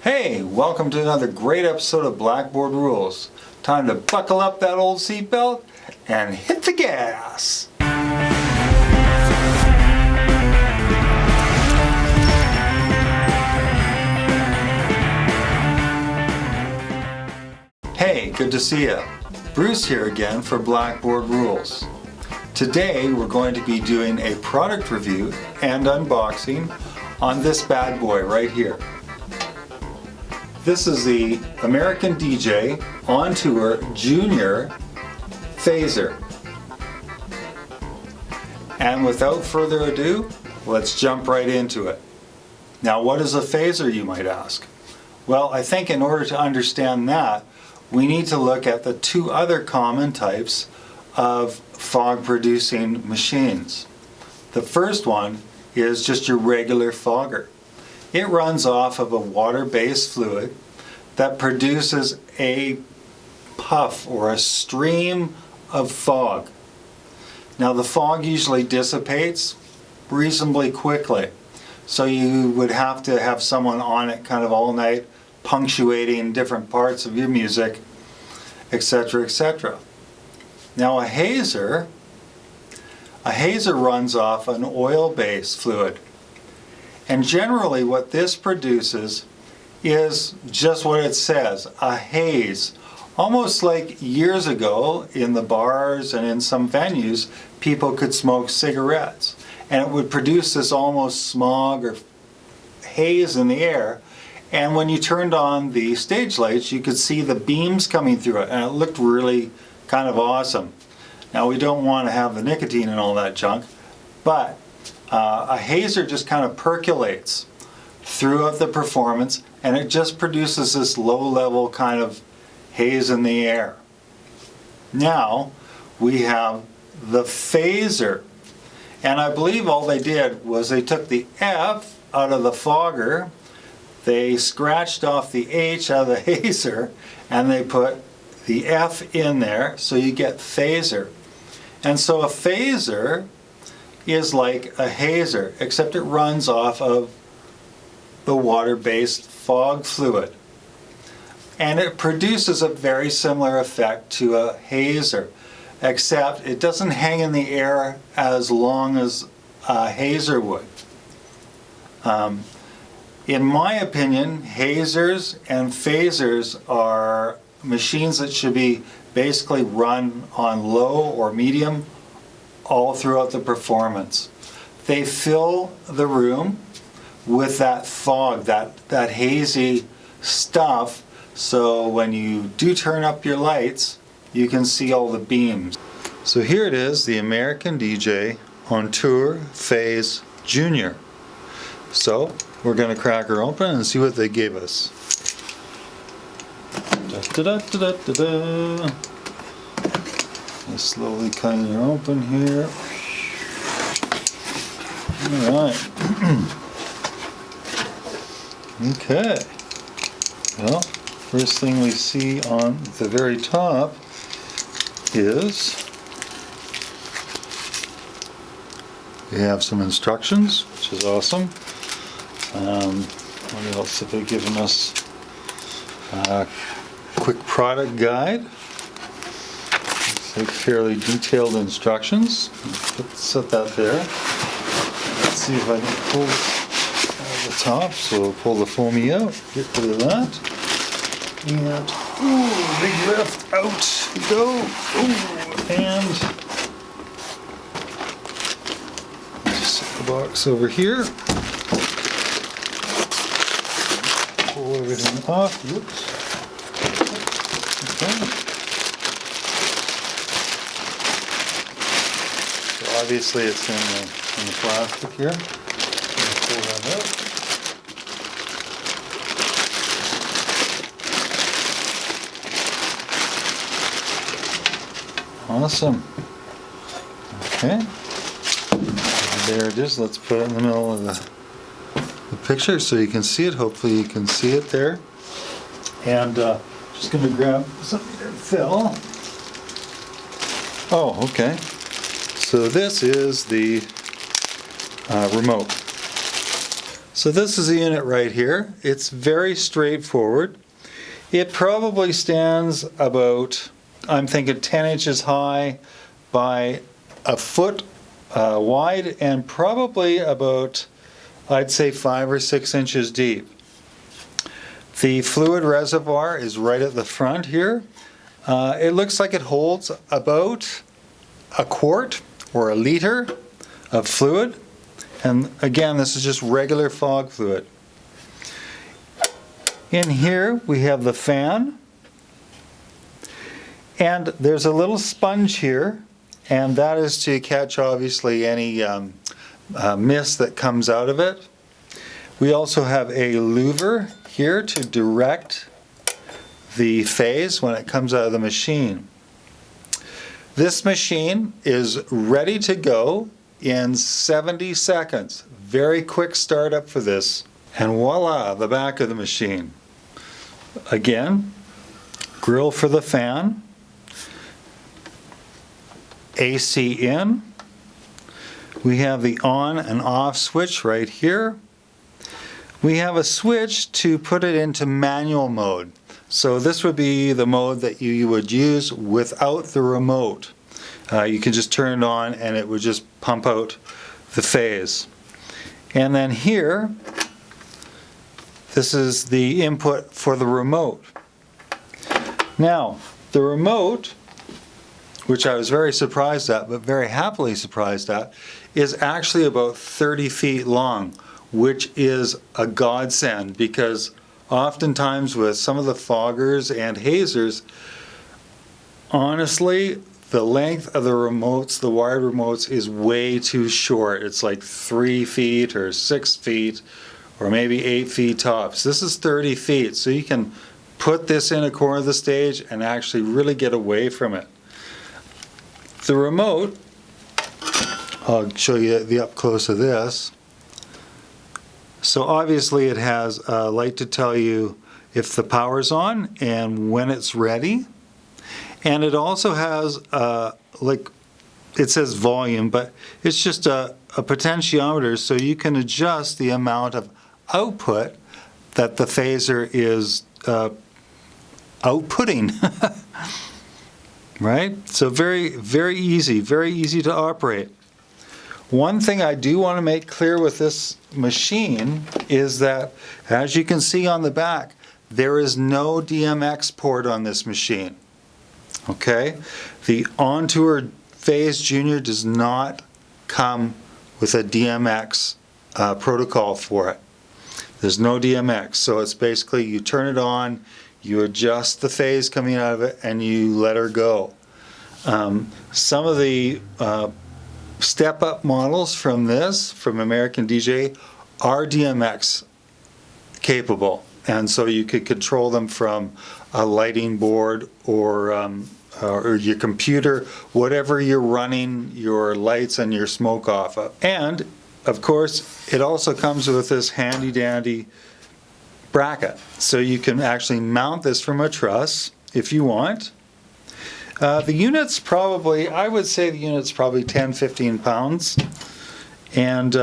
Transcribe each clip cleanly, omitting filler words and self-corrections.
Hey, welcome to another great episode of Blackboard Rules. Time to buckle up that old seatbelt and hit the gas. Hey, good to see you. Bruce here again for Blackboard Rules. Today we're going to be doing a product review and unboxing on this bad boy right here. This is the American DJ Entour Junior Phaser. And without further ado, let's jump right into it. Now, what is a phaser, you might ask? Well, I think in order to understand that, we need to look at the two other common types of fog producing machines. The first one is just your regular fogger. It runs off of a water-based fluid that produces a puff or a stream of fog. Now the fog usually dissipates reasonably quickly, so you would have to have someone on it kind of all night punctuating different parts of your music, etc., etc. Now a hazer runs off an oil-based fluid. And generally what this produces is just what it says, a haze. Almost like years ago in the bars and in some venues, people could smoke cigarettes. And it would produce this almost smog or haze in the air. And when you turned on the stage lights, you could see the beams coming through it. And it looked really kind of awesome. Now we don't want to have the nicotine and all that junk, but a hazer just kind of percolates throughout the performance and it just produces this low-level kind of haze in the air. Now we have the phaser, and I believe all they did was they took the F out of the fogger, they scratched off the H out of the hazer, and they put the F in there, so you get phaser. And so a phaser is like a hazer, except it runs off of the water-based fog fluid. And it produces a very similar effect to a hazer, except it doesn't hang in the air as long as a hazer would. In my opinion, hazers and phasers are machines that should be basically run on low or medium all throughout the performance. They fill the room with that fog, that hazy stuff, so when you do turn up your lights, you can see all the beams. So here it is, the American DJ Entour Faze Junior. So we're going to crack her open and see what they gave us. Just slowly cutting her open here. Alright. Okay. Well, first thing we see on the very top is we have some instructions, which is awesome. What else have they given us? Quick product guide. It's like fairly detailed instructions. Set that there. Let's see if I can pull the top. So we'll pull the foamy out, get rid of that. And, ooh, big lift, out we go. Ooh, and just set the box over here. Pull everything off. Whoops. Okay. So obviously it's in the plastic here. Pull that out. Awesome. Okay. There it is. Let's put it in the middle of the picture so you can see it. Hopefully you can see it there. And just going to grab something that fell. Oh, okay. So this is the remote. So this is the unit right here. It's very straightforward. It probably stands about, I'm thinking 10 inches high by a foot wide, and probably about, I'd say, 5 or 6 inches deep. The fluid reservoir is right at the front here. It looks like it holds about a quart or a liter of fluid. And again, this is just regular fog fluid. In here we have the fan, and there's a little sponge here, and that is to catch obviously any mist that comes out of it. We also have a louver here to direct the phase when it comes out of the machine. This machine is ready to go in 70 seconds. Very quick startup for this. And voila, the back of the machine. Again, grill for the fan, AC in. We have the on and off switch right here. We have a switch to put it into manual mode. So this would be the mode that you would use without the remote. You can just turn it on and it would just pump out the phase. And then here, this is the input for the remote. Now, the remote, which I was very surprised at, but very happily surprised at, is actually about 30 feet long, which is a godsend, because oftentimes with some of the foggers and hazers, honestly, the length of the remotes, the wired remotes, is way too short. It's like 3 feet or 6 feet or maybe 8 feet tops. This is 30 feet, so you can put this in a corner of the stage and actually really get away from it. The remote, I'll show you the up close of this. So obviously it has a light to tell you if the power's on and when it's ready. And it also has, like, it says volume, but it's just a potentiometer, so you can adjust the amount of output that the phaser is outputting. Right? So very, very easy to operate. One thing I do want to make clear with this machine is that, as you can see on the back, there is no DMX port on this machine. Okay? The Entour Faze Junior does not come with a DMX protocol for it. There's no DMX, so it's basically you turn it on, you adjust the phase coming out of it, and you let her go. Some of the step-up models from American DJ, are DMX capable, and so you could control them from a lighting board or your computer, whatever you're running your lights and your smoke off of. And of course, it also comes with this handy-dandy bracket, so you can actually mount this from a truss if you want. The unit's probably, I would say the unit's probably 10-15 pounds, and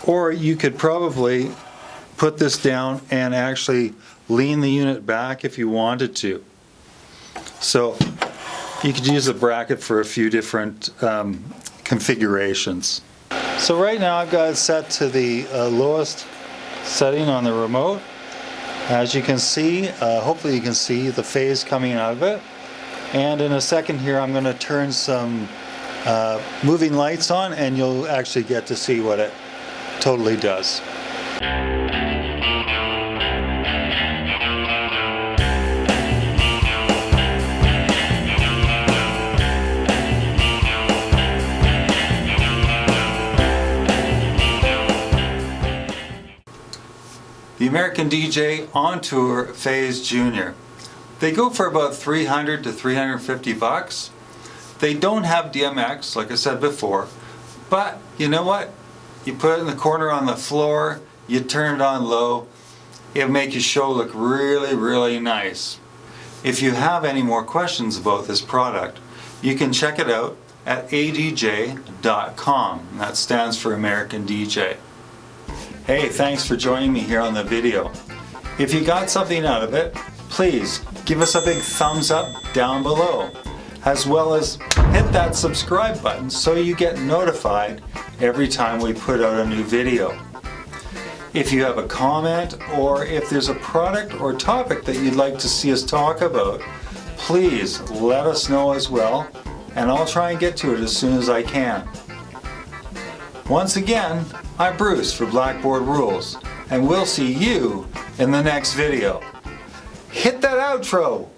or you could probably put this down and actually lean the unit back if you wanted to. So you could use a bracket for a few different configurations. So right now I've got it set to the lowest setting on the remote. As you can see, hopefully you can see the phase coming out of it. And in a second here I'm going to turn some moving lights on, and you'll actually get to see what it totally does. The American DJ Entour Faze Junior. They go for about $300 to $350. They don't have DMX, like I said before, but you know what? You put it in the corner on the floor, you turn it on low, it'll make your show look really, really nice. If you have any more questions about this product, you can check it out at adj.com. That stands for American DJ. Hey, thanks for joining me here on the video. If you got something out of it, please give us a big thumbs up down below, as well as hit that subscribe button so you get notified every time we put out a new video. If you have a comment or if there's a product or topic that you'd like to see us talk about, please let us know as well, and I'll try and get to it as soon as I can. Once again, I'm Bruce for Blackboard Rules, and we'll see you in the next video. Hit that outro!